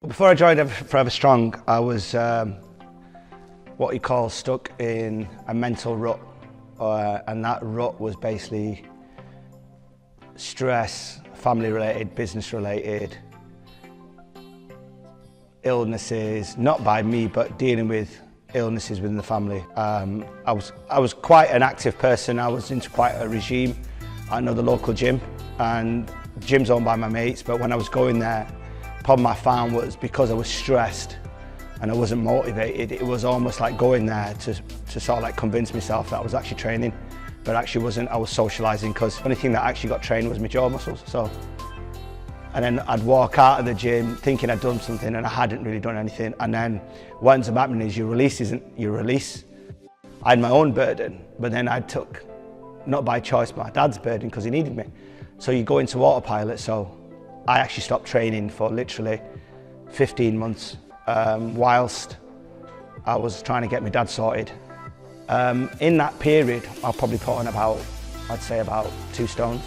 Before I joined Forever Strong, I was what you call stuck in a mental rut, and that rut was basically stress, family related, business related, illnesses, not by me, but dealing with illnesses within the family. I was quite an active person. I was into quite a regime at another local gym, and the gym's owned by my mates, but when I was going there, the problem I found was because I was stressed and I wasn't motivated, it was almost like going there to sort of like convince myself that I was actually training, but actually wasn't. I was socialising, because the only thing that actually got trained was my jaw muscles. And then I'd walk out of the gym thinking I'd done something and I hadn't really done anything. And then what ends up happening is your release isn't your release. I had my own burden, but then I took, not by choice, my dad's burden because he needed me. So you go into autopilot. So I actually stopped training for literally 15 months whilst I was trying to get my dad sorted. In that period, I probably put on I'd say about 2 stones.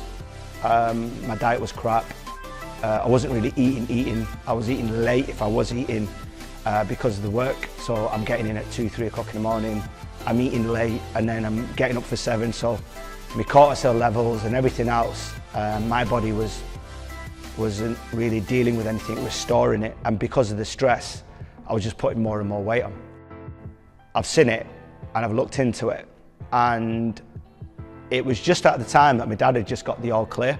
My diet was crap. I wasn't really eating. I was eating late if I was eating because of the work. So I'm getting in at 2, 3 o'clock in the morning. I'm eating late and then I'm getting up for 7. So my cortisol levels and everything else, my body wasn't really dealing with anything, it was storing it. And because of the stress, I was just putting more and more weight on. I've seen it and I've looked into it. And it was just at the time that my dad had just got the all clear.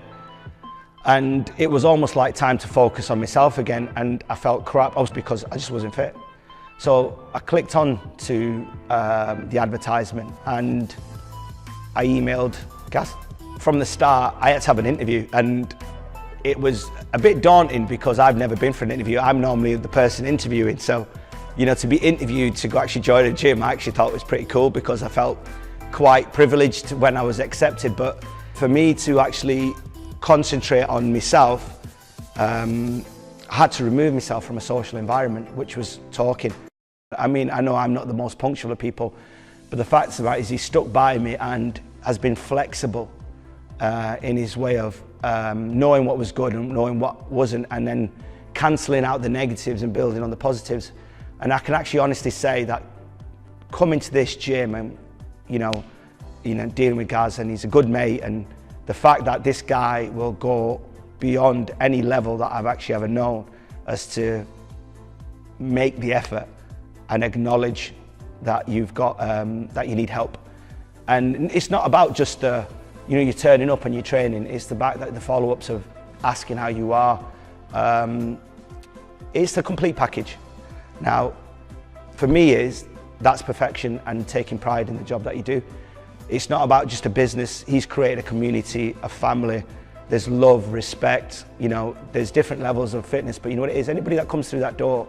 And it was almost like time to focus on myself again, and I felt crap because I just wasn't fit. So I clicked on to the advertisement and I emailed Gaz. From the start, I had to have an interview, and it was a bit daunting because I've never been for an interview. I'm normally the person interviewing. So, you know, to be interviewed to go actually join a gym, I actually thought was pretty cool because I felt quite privileged when I was accepted. But for me to actually concentrate on myself, I had to remove myself from a social environment, which was talking. I mean, I know I'm not the most punctual of people, but the fact of the matter is he stuck by me and has been flexible in his way of knowing what was good and knowing what wasn't, and then cancelling out the negatives and building on the positives. And I can actually honestly say that coming to this gym and, you know, dealing with Gaz, and he's a good mate, and the fact that this guy will go beyond any level that I've actually ever known as to make the effort and acknowledge that you've got, that you need help. And it's not about just you're turning up and you're training, it's the follow-ups of asking how you are. It's the complete package. Now, for me that's perfection and taking pride in the job that you do. It's not about just a business. He's created a community, a family. There's love, respect, there's different levels of fitness, but you know what it is? Anybody that comes through that door,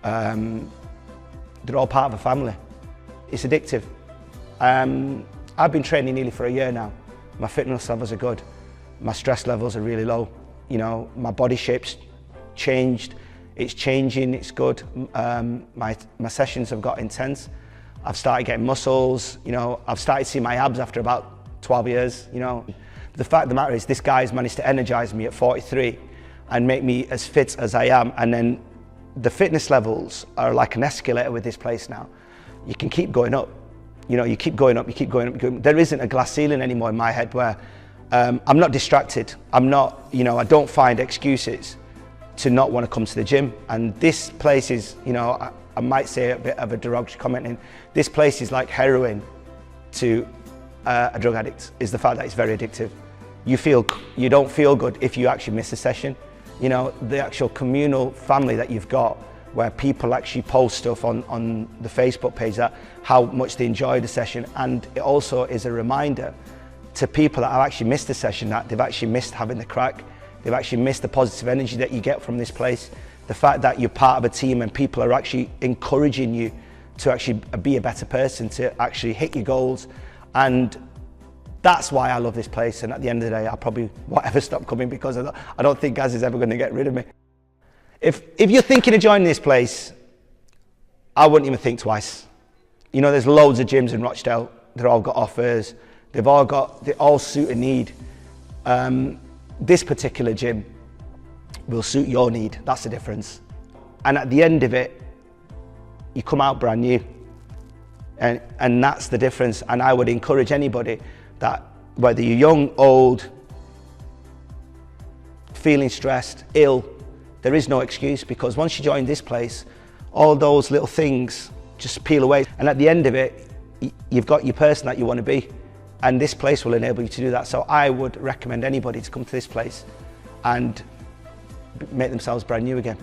they're all part of a family. It's addictive. I've been training nearly for a year now. My fitness levels are good. My stress levels are really low. My body shape's changed. It's changing, it's good. My sessions have got intense. I've started getting muscles, I've started seeing my abs after about 12 years, The fact of the matter is this guy's managed to energize me at 43 and make me as fit as I am. And then the fitness levels are like an escalator with this place now. You can keep going up. You keep going up, you keep going up. There isn't a glass ceiling anymore in my head where I'm not distracted. I'm not, I don't find excuses to not want to come to the gym. And this place is, I might say a bit of a derogatory comment in, this place is like heroin to a drug addict, is the fact that it's very addictive. You don't feel good if you actually miss a session. The actual communal family that you've got, where people actually post stuff on the Facebook page that how much they enjoy the session. And it also is a reminder to people that have actually missed the session that they've actually missed having the crack. They've actually missed the positive energy that you get from this place. The fact that you're part of a team and people are actually encouraging you to actually be a better person, to actually hit your goals. And that's why I love this place. And at the end of the day, I'll probably won't ever stop coming because I don't think Gaz is ever going to get rid of me. If you're thinking of joining this place, I wouldn't even think twice. There's loads of gyms in Rochdale. They've all got offers. They all suit a need. This particular gym will suit your need. That's the difference. And at the end of it, you come out brand new. And that's the difference. And I would encourage anybody that, whether you're young, old, feeling stressed, ill, there is no excuse, because once you join this place, all those little things just peel away. And at the end of it, you've got your person that you want to be. And this place will enable you to do that. So I would recommend anybody to come to this place and make themselves brand new again.